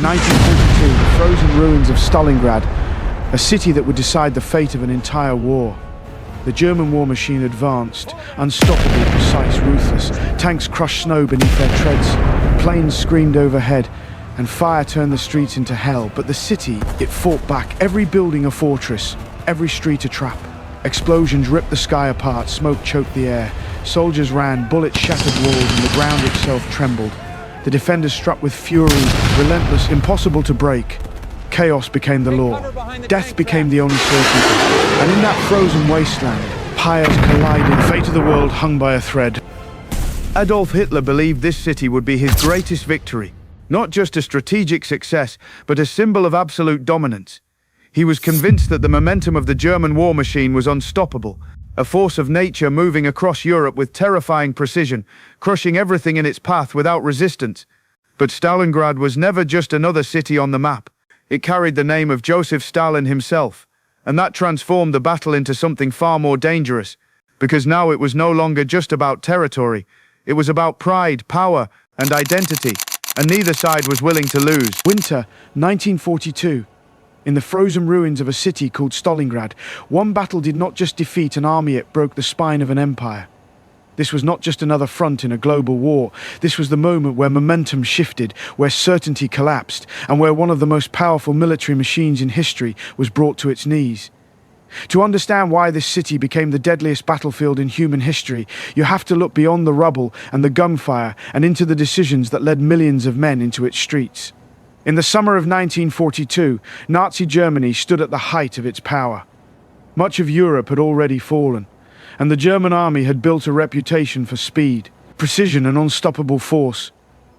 1942, the frozen ruins of Stalingrad, a city that would decide the fate of an entire war. The German war machine advanced, unstoppable, precise, ruthless. Tanks crushed snow beneath their treads, planes screamed overhead, and fire turned the streets into hell. But the city, it fought back, every building a fortress, every street a trap. Explosions ripped the sky apart, smoke choked the air. Soldiers ran, bullets shattered walls, and the ground itself trembled. The defenders struck with fury, relentless, impossible to break. Chaos became the law. Death became the only certainty. And in that frozen wasteland, pyres collided, fate of the world hung by a thread. Adolf Hitler believed this city would be his greatest victory. Not just a strategic success, but a symbol of absolute dominance. He was convinced that the momentum of the German war machine was unstoppable, a force of nature moving across Europe with terrifying precision, crushing everything in its path without resistance. But Stalingrad was never just another city on the map. It carried the name of Joseph Stalin himself, and that transformed the battle into something far more dangerous, because now it was no longer just about territory. It was about pride, power, and identity, and neither side was willing to lose. Winter, 1942. In the frozen ruins of a city called Stalingrad, one battle did not just defeat an army, it broke the spine of an empire. This was not just another front in a global war. This was the moment where momentum shifted, where certainty collapsed, and where one of the most powerful military machines in history was brought to its knees. To understand why this city became the deadliest battlefield in human history, you have to look beyond the rubble and the gunfire and into the decisions that led millions of men into its streets. In the summer of 1942, Nazi Germany stood at the height of its power. Much of Europe had already fallen, and the German army had built a reputation for speed, precision, and unstoppable force.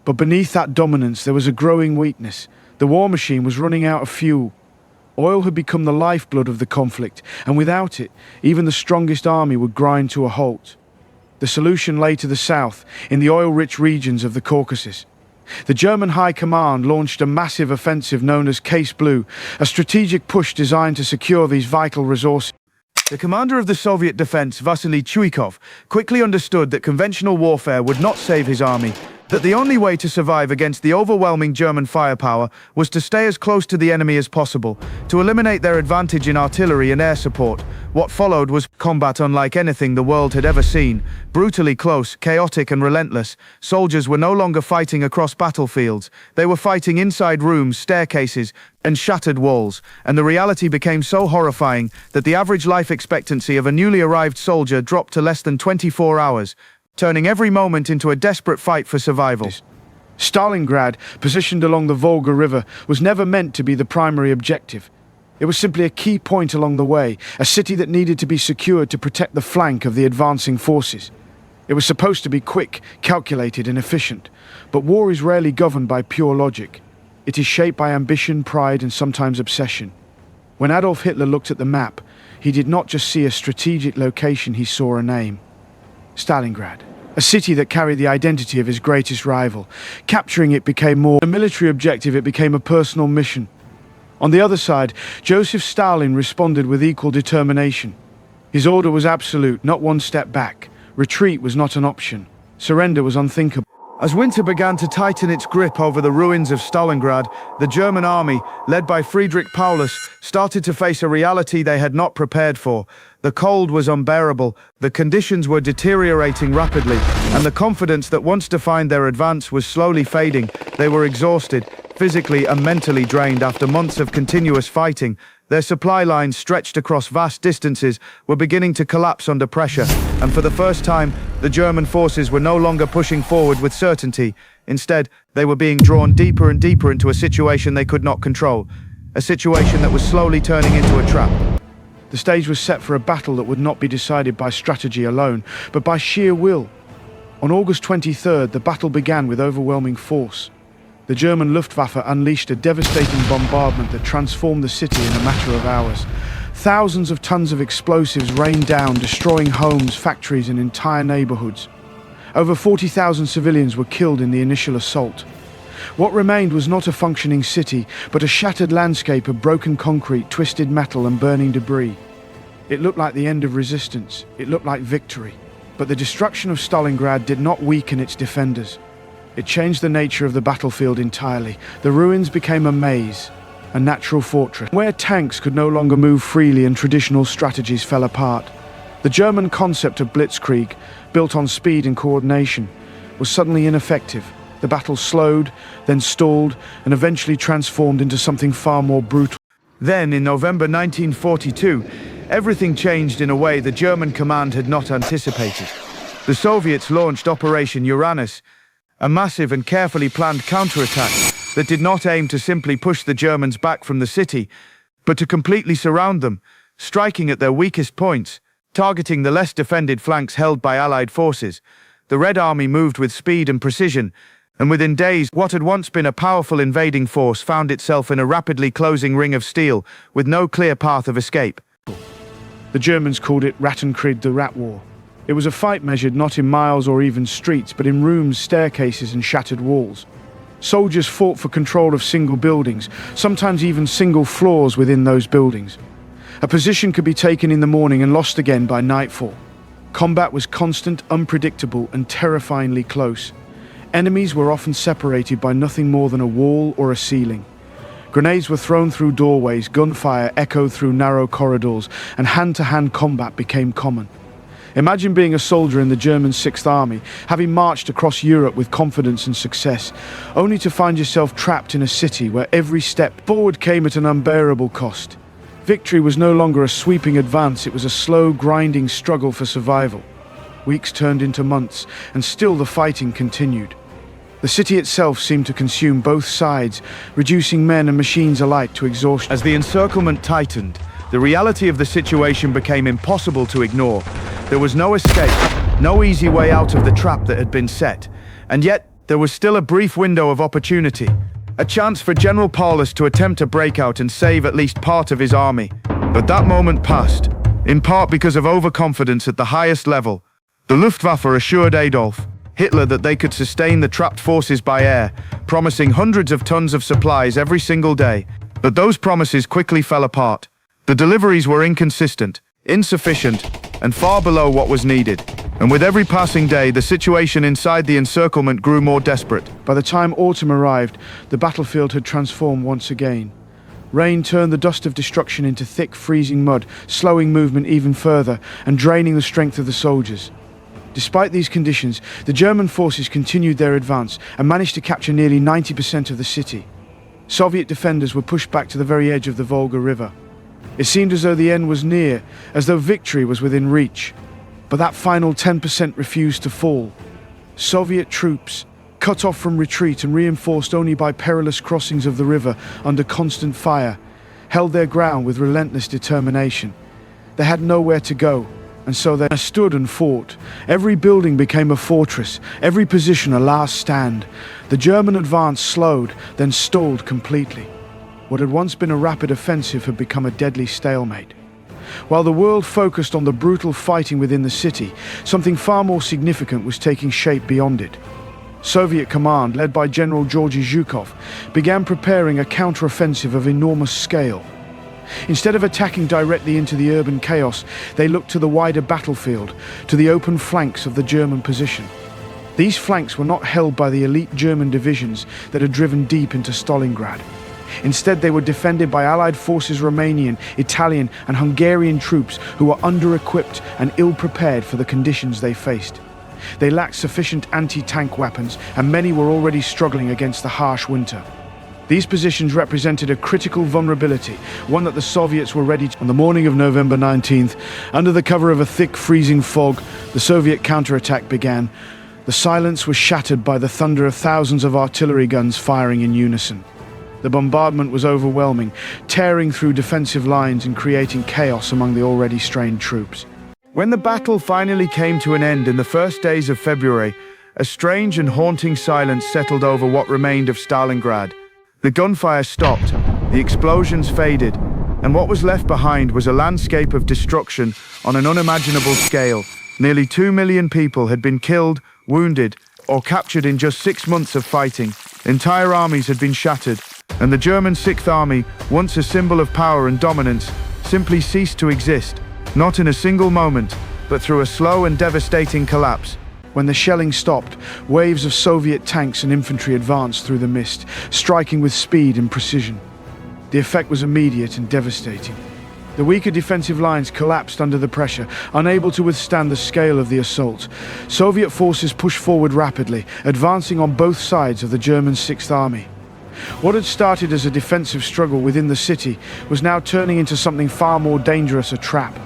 But beneath that dominance, there was a growing weakness. The war machine was running out of fuel. Oil had become the lifeblood of the conflict, and without it, even the strongest army would grind to a halt. The solution lay to the south, in the oil-rich regions of the Caucasus. The German High Command launched a massive offensive known as Case Blue, a strategic push designed to secure these vital resources. The commander of the Soviet defense, Vasily Chuikov, quickly understood that conventional warfare would not save his army, that the only way to survive against the overwhelming German firepower was to stay as close to the enemy as possible, to eliminate their advantage in artillery and air support. What followed was combat unlike anything the world had ever seen, brutally close, chaotic and relentless. Soldiers were no longer fighting across battlefields. They were fighting inside rooms, staircases, and shattered walls, and the reality became so horrifying that the average life expectancy of a newly arrived soldier dropped to less than 24 hours, turning every moment into a desperate fight for survival. Stalingrad, positioned along the Volga River, was never meant to be the primary objective. It was simply a key point along the way, a city that needed to be secured to protect the flank of the advancing forces. It was supposed to be quick, calculated, and efficient, but war is rarely governed by pure logic. It is shaped by ambition, pride, and sometimes obsession. When Adolf Hitler looked at the map, he did not just see a strategic location, he saw a name. Stalingrad, a city that carried the identity of his greatest rival. Capturing it became more a military objective, it became a personal mission. On the other side, Joseph Stalin responded with equal determination. His order was absolute, not one step back. Retreat was not an option. Surrender was unthinkable. As winter began to tighten its grip over the ruins of Stalingrad, the German army, led by Friedrich Paulus, started to face a reality they had not prepared for. The cold was unbearable, the conditions were deteriorating rapidly, and the confidence that once defined their advance was slowly fading. They were exhausted, physically and mentally drained after months of continuous fighting. Their supply lines, stretched across vast distances, were beginning to collapse under pressure, and for the first time, the German forces were no longer pushing forward with certainty. Instead, they were being drawn deeper and deeper into a situation they could not control, a situation that was slowly turning into a trap. The stage was set for a battle that would not be decided by strategy alone, but by sheer will. On August 23rd, the battle began with overwhelming force. The German Luftwaffe unleashed a devastating bombardment that transformed the city in a matter of hours. Thousands of tons of explosives rained down, destroying homes, factories, and entire neighborhoods. Over 40,000 civilians were killed in the initial assault. What remained was not a functioning city, but a shattered landscape of broken concrete, twisted metal, and burning debris. It looked like the end of resistance. It looked like victory. But the destruction of Stalingrad did not weaken its defenders. It changed the nature of the battlefield entirely. The ruins became a maze, a natural fortress, where tanks could no longer move freely and traditional strategies fell apart. The German concept of blitzkrieg, built on speed and coordination, was suddenly ineffective. The battle slowed, then stalled, and eventually transformed into something far more brutal. Then, in November 1942, everything changed in a way the German command had not anticipated. The Soviets launched Operation Uranus, a massive and carefully planned counterattack that did not aim to simply push the Germans back from the city, but to completely surround them, striking at their weakest points, targeting the less defended flanks held by Allied forces. The Red Army moved with speed and precision, and within days, what had once been a powerful invading force found itself in a rapidly closing ring of steel, with no clear path of escape. The Germans called it Rattenkrieg, the Rat War. It was a fight measured not in miles or even streets, but in rooms, staircases, and shattered walls. Soldiers fought for control of single buildings, sometimes even single floors within those buildings. A position could be taken in the morning and lost again by nightfall. Combat was constant, unpredictable, and terrifyingly close. Enemies were often separated by nothing more than a wall or a ceiling. Grenades were thrown through doorways, gunfire echoed through narrow corridors, and hand-to-hand combat became common. Imagine being a soldier in the German Sixth Army, having marched across Europe with confidence and success, only to find yourself trapped in a city where every step forward came at an unbearable cost. Victory was no longer a sweeping advance, it was a slow, grinding struggle for survival. Weeks turned into months, and still the fighting continued. The city itself seemed to consume both sides, reducing men and machines alike to exhaustion. As the encirclement tightened, the reality of the situation became impossible to ignore. There was no escape, no easy way out of the trap that had been set. And yet, there was still a brief window of opportunity. A chance for General Paulus to attempt a breakout and save at least part of his army. But that moment passed, in part because of overconfidence at the highest level. The Luftwaffe assured Adolf Hitler that they could sustain the trapped forces by air, promising hundreds of tons of supplies every single day. But those promises quickly fell apart. The deliveries were inconsistent, insufficient, and far below what was needed. And with every passing day, the situation inside the encirclement grew more desperate. By the time autumn arrived, the battlefield had transformed once again. Rain turned the dust of destruction into thick, freezing mud, slowing movement even further and draining the strength of the soldiers. Despite these conditions, the German forces continued their advance and managed to capture nearly 90% of the city. Soviet defenders were pushed back to the very edge of the Volga River. It seemed as though the end was near, as though victory was within reach. But that final 10% refused to fall. Soviet troops, cut off from retreat and reinforced only by perilous crossings of the river under constant fire, held their ground with relentless determination. They had nowhere to go, and so they stood and fought. Every building became a fortress, every position a last stand. The German advance slowed, then stalled completely. What had once been a rapid offensive had become a deadly stalemate. While the world focused on the brutal fighting within the city, something far more significant was taking shape beyond it. Soviet command, led by General Georgy Zhukov, began preparing a counteroffensive of enormous scale. Instead of attacking directly into the urban chaos, they looked to the wider battlefield, to the open flanks of the German position. These flanks were not held by the elite German divisions that had driven deep into Stalingrad. Instead, they were defended by Allied forces, Romanian, Italian, and Hungarian troops who were under-equipped and ill-prepared for the conditions they faced. They lacked sufficient anti-tank weapons, and many were already struggling against the harsh winter. These positions represented a critical vulnerability, one that the Soviets were ready to. On the morning of November 19th, under the cover of a thick, freezing fog, the Soviet counterattack began. The silence was shattered by the thunder of thousands of artillery guns firing in unison. The bombardment was overwhelming, tearing through defensive lines and creating chaos among the already strained troops. When the battle finally came to an end in the first days of February, a strange and haunting silence settled over what remained of Stalingrad. The gunfire stopped, the explosions faded, and what was left behind was a landscape of destruction on an unimaginable scale. Nearly 2 million people had been killed, wounded, or captured in just 6 months of fighting. Entire armies had been shattered, and the German Sixth Army, once a symbol of power and dominance, simply ceased to exist, not in a single moment, but through a slow and devastating collapse. When the shelling stopped, waves of Soviet tanks and infantry advanced through the mist, striking with speed and precision. The effect was immediate and devastating. The weaker defensive lines collapsed under the pressure, unable to withstand the scale of the assault. Soviet forces pushed forward rapidly, advancing on both sides of the German Sixth Army. What had started as a defensive struggle within the city was now turning into something far more dangerous, a trap.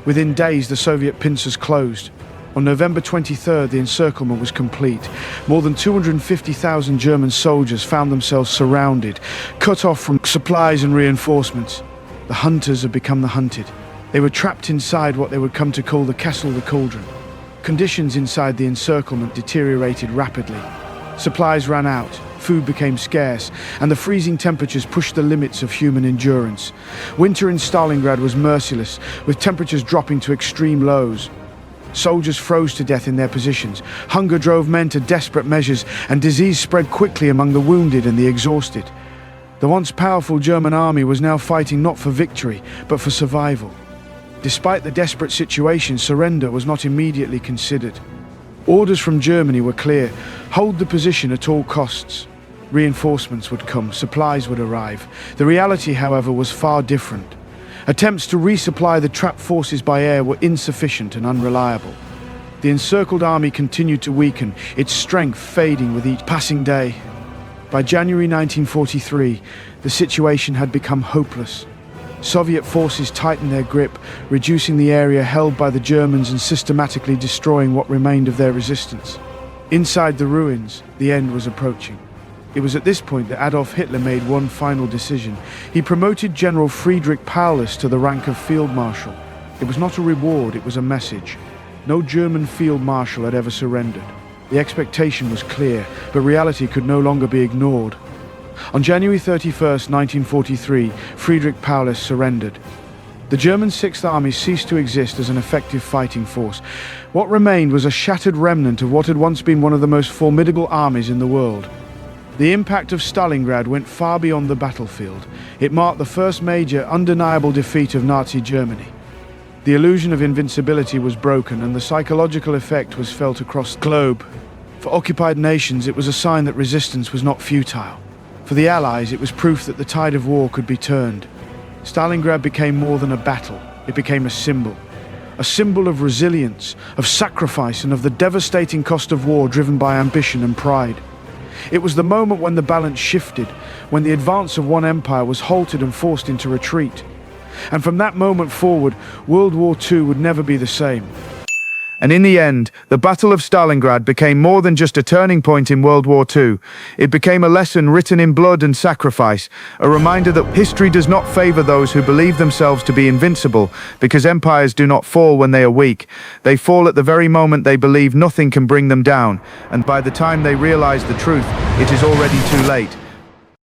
Within days, the Soviet pincers closed. On November 23rd, the encirclement was complete. More than 250,000 German soldiers found themselves surrounded, cut off from supplies and reinforcements. The hunters had become the hunted. They were trapped inside what they would come to call the Kessel, the cauldron. Conditions inside the encirclement deteriorated rapidly. Supplies ran out, food became scarce, and the freezing temperatures pushed the limits of human endurance. Winter in Stalingrad was merciless, with temperatures dropping to extreme lows. Soldiers froze to death in their positions. Hunger drove men to desperate measures, and disease spread quickly among the wounded and the exhausted. The once powerful German army was now fighting not for victory, but for survival. Despite the desperate situation, surrender was not immediately considered. Orders from Germany were clear: hold the position at all costs. Reinforcements would come, supplies would arrive. The reality, however, was far different. Attempts to resupply the trapped forces by air were insufficient and unreliable. The encircled army continued to weaken, its strength fading with each passing day. By January 1943, the situation had become hopeless. Soviet forces tightened their grip, reducing the area held by the Germans and systematically destroying what remained of their resistance. Inside the ruins, the end was approaching. It was at this point that Adolf Hitler made one final decision. He promoted General Friedrich Paulus to the rank of Field Marshal. It was not a reward, it was a message. No German Field Marshal had ever surrendered. The expectation was clear, but reality could no longer be ignored. On January 31st, 1943, Friedrich Paulus surrendered. The German Sixth Army ceased to exist as an effective fighting force. What remained was a shattered remnant of what had once been one of the most formidable armies in the world. The impact of Stalingrad went far beyond the battlefield. It marked the first major, undeniable defeat of Nazi Germany. The illusion of invincibility was broken, and the psychological effect was felt across the globe. For occupied nations, it was a sign that resistance was not futile. For the Allies, it was proof that the tide of war could be turned. Stalingrad became more than a battle. It became a symbol of resilience, of sacrifice, and of the devastating cost of war driven by ambition and pride. It was the moment when the balance shifted, when the advance of one empire was halted and forced into retreat. And from that moment forward, World War II would never be the same. And in the end, the Battle of Stalingrad became more than just a turning point in World War II. It became a lesson written in blood and sacrifice, a reminder that history does not favor those who believe themselves to be invincible, because empires do not fall when they are weak. They fall at the very moment they believe nothing can bring them down, and by the time they realize the truth, it is already too late.